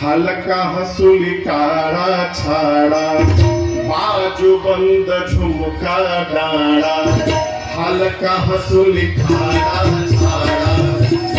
हलका हसुली काळा छाडा बाजू बंद झुमका डाळा हलका हसुली काळा